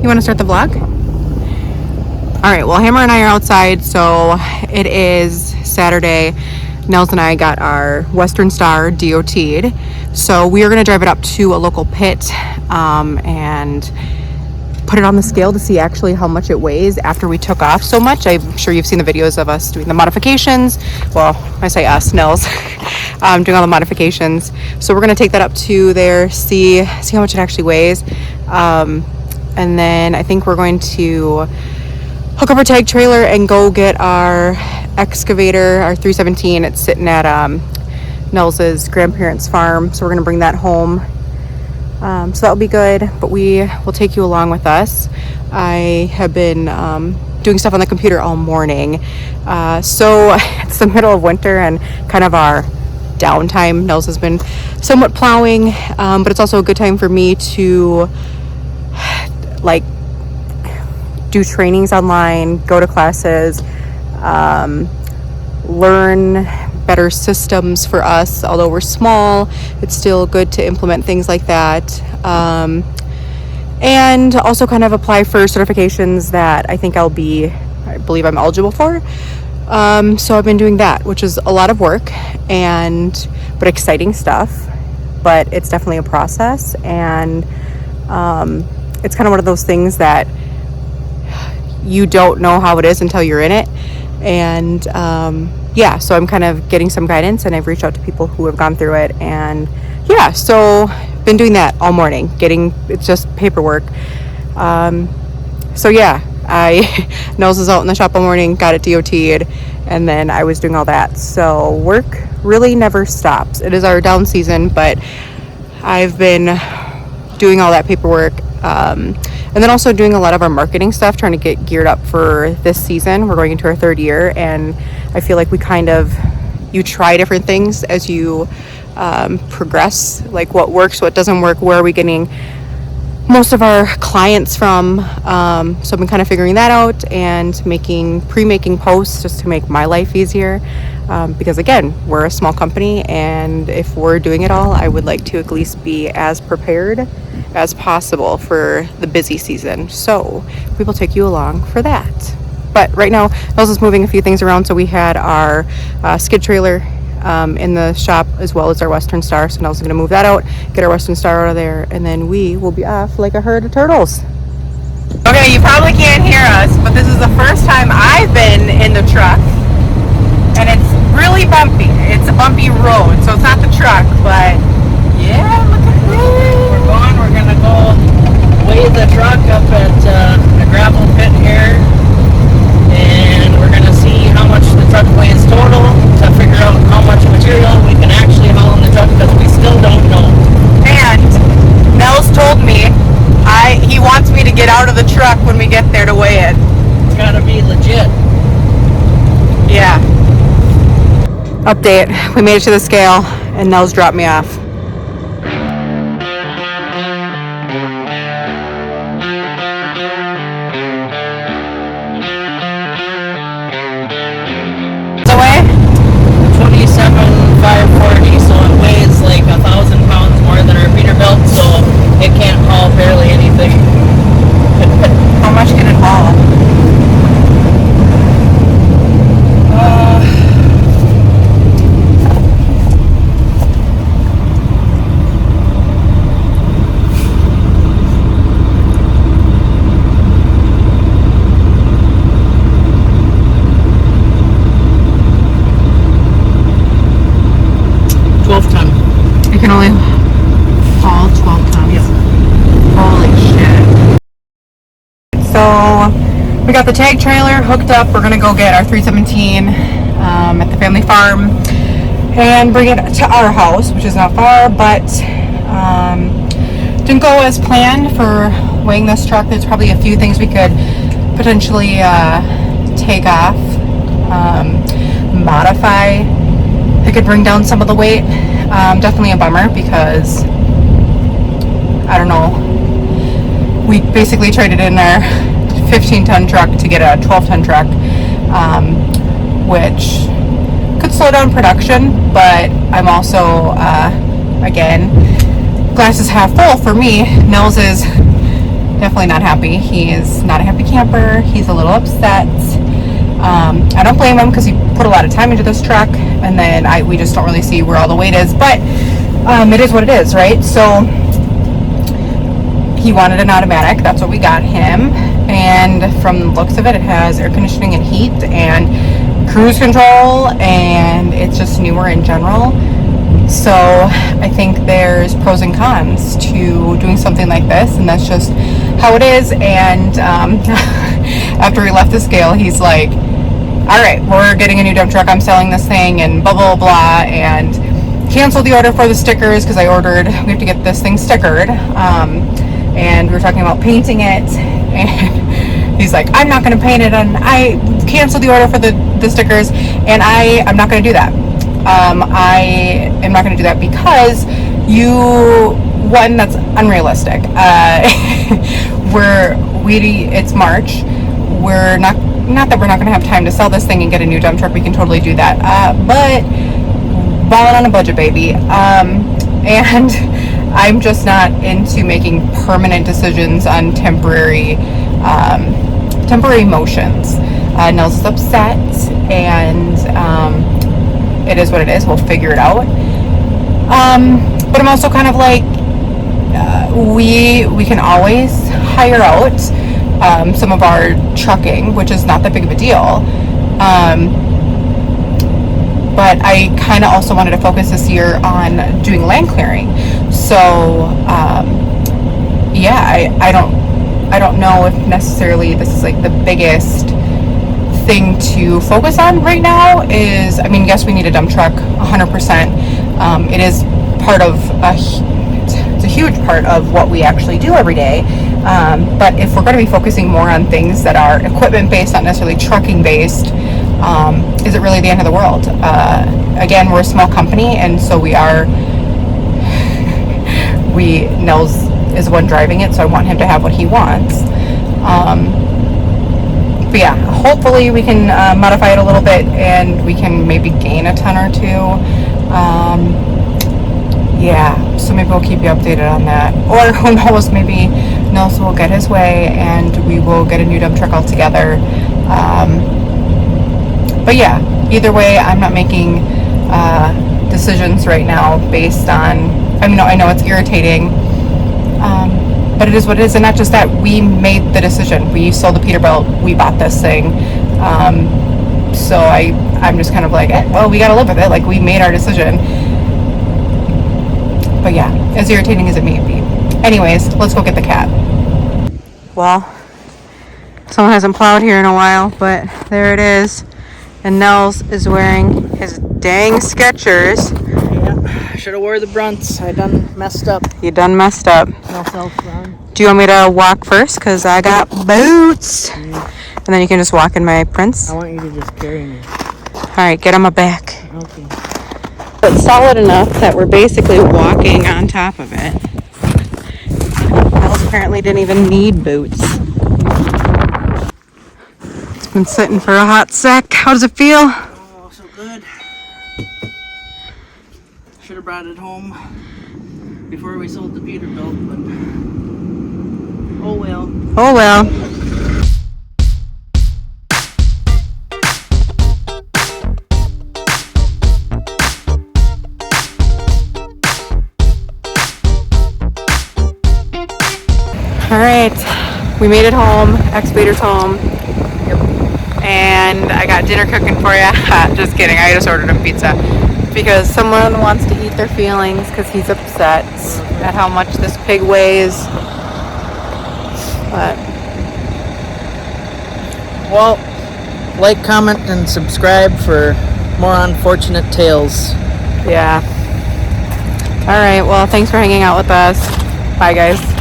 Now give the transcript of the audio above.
You want to start the vlog? All right, well, Hammer and I are outside, so it is Saturday. Nels and I got our Western Star DOT'd. So we are gonna drive it up to a local pit and put it on the scale to see actually how much it weighs after we took off so much. I'm sure you've seen the videos of us doing the modifications. Well, I say us, Nels, doing all the modifications. So we're gonna take that up to there, see how much it actually weighs. And then I think we're going to hook up our tag trailer and go get our excavator, our 317. It's sitting at Nels's grandparents' farm, so we're gonna bring that home. So that'll be good, but we will take you along with us. I have been doing stuff on the computer all morning. So it's the middle of winter and kind of our downtime. Nels has been somewhat plowing, but it's also a good time for me to like do trainings online, go to classes, learn better systems for us. Although we're small, it's still good to implement things like that, and also kind of apply for certifications that I think I believe I'm eligible for. So I've been doing that, which is a lot of work but exciting stuff, but it's definitely a process, and it's kind of one of those things that you don't know how it is until you're in it. And yeah, so I'm kind of getting some guidance, and I've reached out to people who have gone through it, and yeah, so been doing that all morning. It's just paperwork. So yeah, Nels was out in the shop all morning, got it DOT'd, and then I was doing all that. So work really never stops. It is our down season, but I've been doing all that paperwork, and then also doing a lot of our marketing stuff, trying to get geared up for this season. We're going into our third year, and I feel like you try different things as you progress, like what works, what doesn't work, where are we getting most of our clients from. So I've been kind of figuring that out and pre-making posts just to make my life easier, because again, we're a small company, and if we're doing it all, I would like to at least be as prepared as possible for the busy season. So we will take you along for that. But right now, Nels is moving a few things around. So we had our skid trailer in the shop, as well as our Western Star. So Nels is going to move that out, get our Western Star out of there, and then we will be off like a herd of turtles. Okay, you probably can't hear us, but this is the first time I've been in the truck, and it's really bumpy. It's a bumpy road, so it's not the truck, but yeah, look at this. We're gonna go weigh the truck up at a gravel pit here, and we're gonna see how much the truck weighs total to figure out how much material we can actually haul in the truck, because we still don't know. And Nels told me he wants me to get out of the truck when we get there to weigh it. It's gotta be legit. Yeah. Update. We made it to the scale, and Nels dropped me off. We got the tag trailer hooked up. We're gonna go get our 317 at the family farm and bring it to our house, which is not far, but didn't go as planned for weighing this truck. There's probably a few things we could potentially take off, modify. It could bring down some of the weight. Definitely a bummer, because I don't know, we basically traded in our 15-ton truck to get a 12-ton truck, which could slow down production, but I'm also, again, glass is half full for me. Nels is definitely not happy. He is not a happy camper. He's a little upset. I don't blame him because he put a lot of time into this truck, and then we just don't really see where all the weight is. But it is what it is, right? So he wanted an automatic. That's what we got him. And from the looks of it, it has air conditioning and heat and cruise control, and it's just newer in general. So I think there's pros and cons to doing something like this, and that's just how it is. And after we left the scale, he's like, all right, we're getting a new dump truck, I'm selling this thing, and blah blah blah, and canceled the order for the stickers because we have to get this thing stickered, and we were talking about painting it, and he's like, I'm not going to paint it, and I canceled the order for the stickers, and I'm not going to do that. I am not going to do that because that's unrealistic. It's March. We're not that we're not going to have time to sell this thing and get a new dump truck. We can totally do that. But balling on a budget, baby. And I'm just not into making permanent decisions on temporary motions. Nels is upset, and it is what it is. We'll figure it out. But I'm also kind of like, we can always hire out some of our trucking, which is not that big of a deal. But I kind of also wanted to focus this year on doing land clearing. So I don't know if necessarily this is like the biggest thing to focus on right now. Yes, we need a dump truck 100%. It is part of it's a huge part of what we actually do every day. But if we're going to be focusing more on things that are equipment based, not necessarily trucking based, is it really the end of the world? Again, we're a small company, and so Nels is the one driving it, so I want him to have what he wants. But yeah, hopefully we can modify it a little bit, and we can maybe gain a ton or two. So maybe we'll keep you updated on that. Or who knows, maybe Nels will get his way and we will get a new dump truck altogether. But yeah, either way, I'm not making decisions right now based on, I know it's irritating, but it is what it is. And not just that, we made the decision. We sold the Peterbilt, we bought this thing. So I'm just kind of like, well, we got to live with it. Like, we made our decision. But yeah, as irritating as it may be. Anyways, let's go get the cat. Well, someone hasn't plowed here in a while, but there it is. And Nels is wearing his dang Skechers. Yeah, I should have wore the Brunts. I done messed up. You done messed up. No self-run. Do you want me to walk first? Because I got boots. And then you can just walk in my prints. I want you to just carry me. Alright, get on my back. Okay. It's solid enough that we're basically walking on top of it. Nels apparently didn't even need boots. It's been sitting for a hot sec. How does it feel? Oh, so good. Should have brought it home before we sold the Peterbilt, but oh well. Oh well. Alright, we made it home. Excavator's home. Yep. And I got dinner cooking for you. Just kidding, I just ordered a pizza. Because someone wants to eat their feelings because he's upset at how much this pig weighs. But Well, like, comment, and subscribe for more unfortunate tales. yeah. Alright, well, thanks for hanging out with us. Bye, guys.